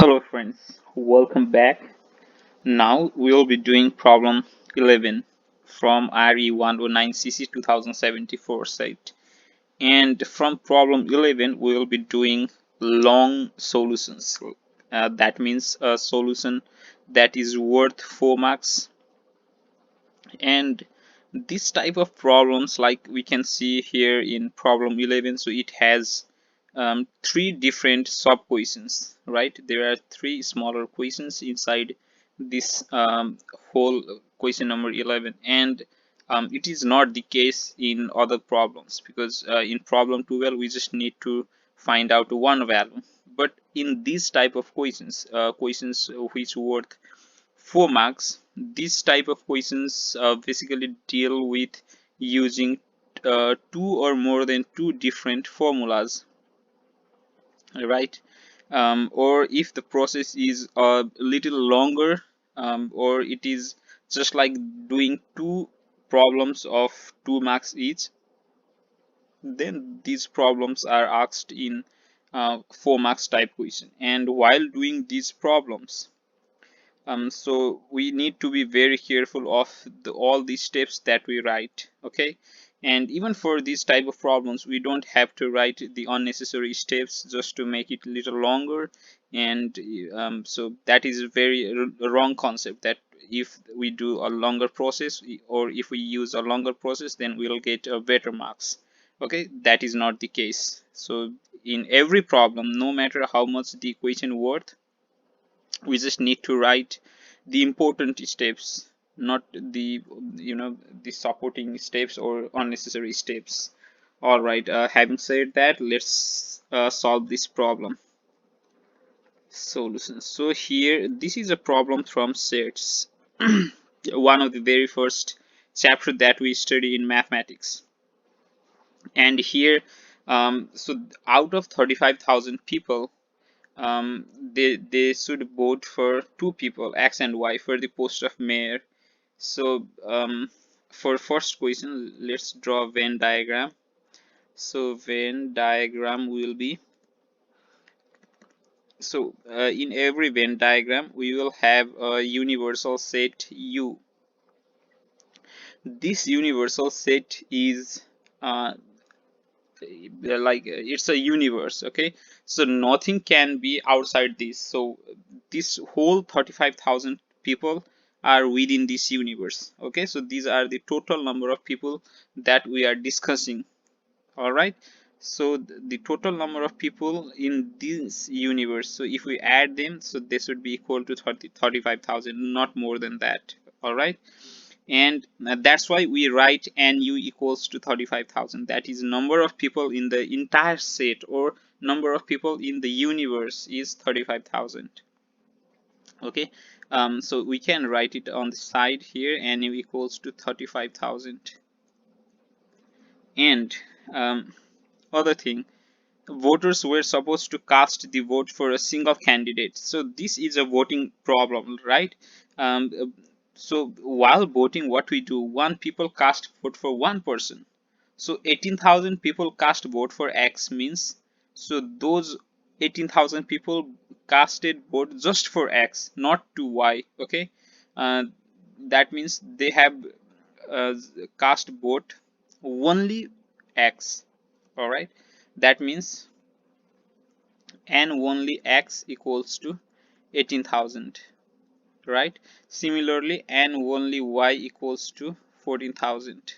Hello friends, welcome back. Now we'll be doing problem 11 from RE 109CC 2074 site. And from problem 11 we'll be doing long solutions. That means a solution that is worth 4 marks. And this type of problems, like we can see here in problem 11, so it has three different sub questions, right? There are three smaller questions inside this whole question number 11, and it is not the case in other problems, because in problem 12 we just need to find out one value. But in this type of questions, questions which worth 4 marks, this type of questions basically deal with using two or more than two different formulas, right? Or if the process is a little longer, or it is just like doing two problems of 2 marks each, then these problems are asked in 4 marks type question. And while doing these problems, so we need to be very careful of all these steps that we write, okay? And even for these type of problems, we don't have to write the unnecessary steps just to make it a little longer. And so that is a very wrong concept, that if we do a longer process, or if we use a longer process, then we'll get better marks. Okay, that is not the case. So in every problem, no matter how much the equation worth, we just need to write the important steps, not the the supporting steps or unnecessary steps. All right, having said that, let's solve this problem. Solutions. So here, this is a problem from sets, one of the very first chapter that we study in mathematics. And here, so out of 35,000 people, they should vote for two people, X and Y, for the post of mayor. So for first question, let's draw a Venn diagram. So Venn diagram will be, so in every Venn diagram we will have a universal set U. This universal set is like it's a universe, okay? So nothing can be outside this. So this whole 35,000 people are within this universe, okay? So these are the total number of people that we are discussing. All right, so the total number of people in this universe, so if we add them, so they should be equal to 35,000, not more than that. All right, and that's why we write nu equals to 35,000. That is number of people in the entire set, or number of people in the universe is 35,000. Okay, so we can write it on the side here, nu equals to 35,000. And other thing, voters were supposed to cast the vote for a single candidate. So this is a voting problem, right? So while voting, what we do, one people cast vote for one person. So 18,000 people cast vote for X means, so those 18,000 people casted vote just for X, not to Y. Okay, uh, that means they have uh, cast vote only X. All right, that means and only X equals to 18,000, right? Similarly, and only Y equals to 14,000.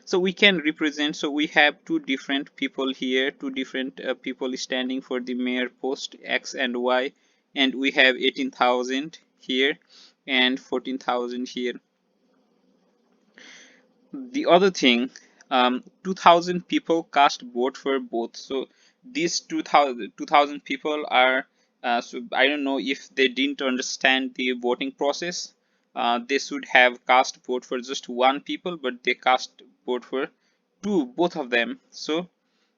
So we can represent, so we have two different people here, two different people standing for the mayor post, X and Y, and we have 18,000 here and 14,000 here. The other thing, 2,000 people cast vote for both. So these 2,000 people are, so I don't know if they didn't understand the voting process. They should have cast vote for just one people, but they cast vote for both of them. So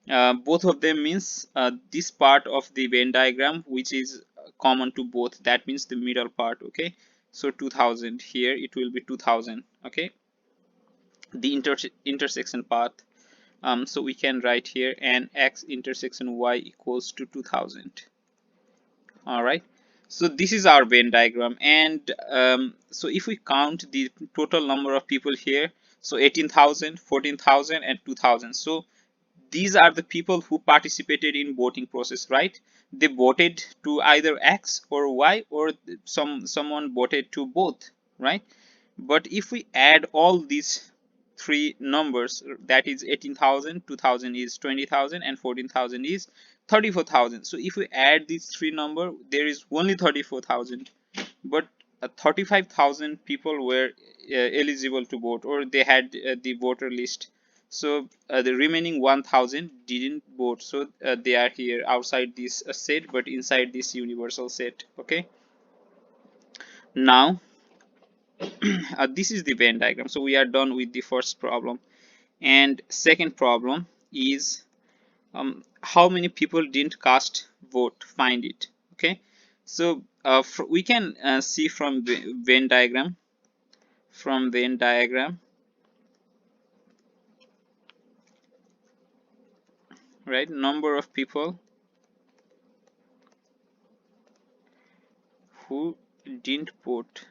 both of them means this part of the Venn diagram, which is common to both. That means the middle part, okay? So 2,000 here, it will be 2,000, okay? The intersection path, So we can write here and x intersection y equals to 2000. All right, so this is our Venn diagram, and so if we count the total number of people here, so 18,000, 14,000, and 2,000. So these are the people who participated in voting process, right? They voted to either X or Y, or someone voted to both, right? But if we add all these three numbers, that is 18,000, 2,000 is 20,000, and 14,000 is 34,000. So if we add these three number, there is only 34,000, but 35,000 people were eligible to vote, or they had the voter list. So the remaining 1,000 didn't vote, so they are here outside this set but inside this universal set. Okay, now this is the Venn diagram. So we are done with the first problem, and second problem is how many people didn't cast vote. Find it. Okay, so we can see from Venn diagram, right? Number of people who didn't vote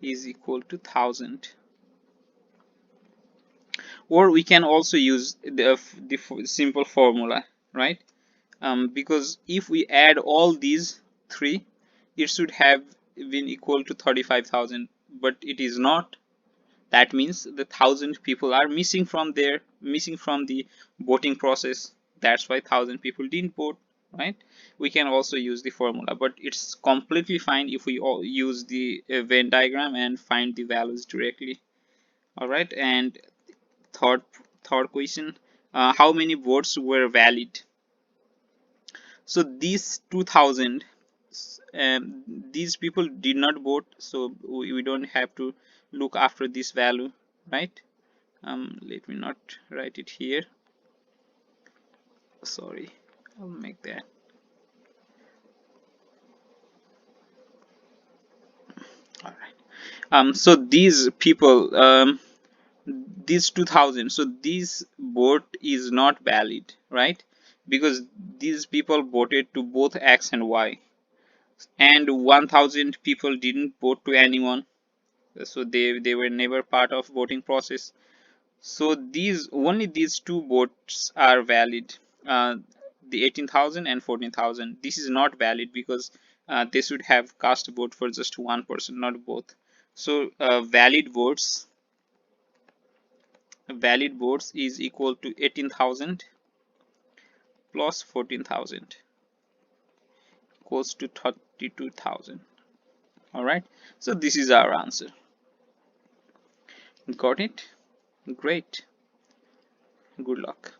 is equal to 1,000. Or we can also use the simple formula, right? Because if we add all these three, it should have been equal to 35,000, but it is not. That means the 1,000 people are missing from the voting process. That's why 1,000 people didn't vote, right? We can also use the formula, but it's completely fine if we all use the Venn diagram and find the values directly. All right, and third third question, how many votes were valid? So these 2,000, these people did not vote, so we don't have to look after this value, right? Let me not write it here, sorry, I'll make that. All right, so these people, these 2,000, so this vote is not valid, right? Because these people voted to both X and Y, and 1,000 people didn't vote to anyone, so they were never part of voting process. So these only these two votes are valid, the 18,000 and 14,000. This is not valid because they should have cast a vote for just one person, not both. So valid votes is equal to 18,000 plus 14,000 equals to 32,000. All right, so this is our answer. Got it? Great. Good luck.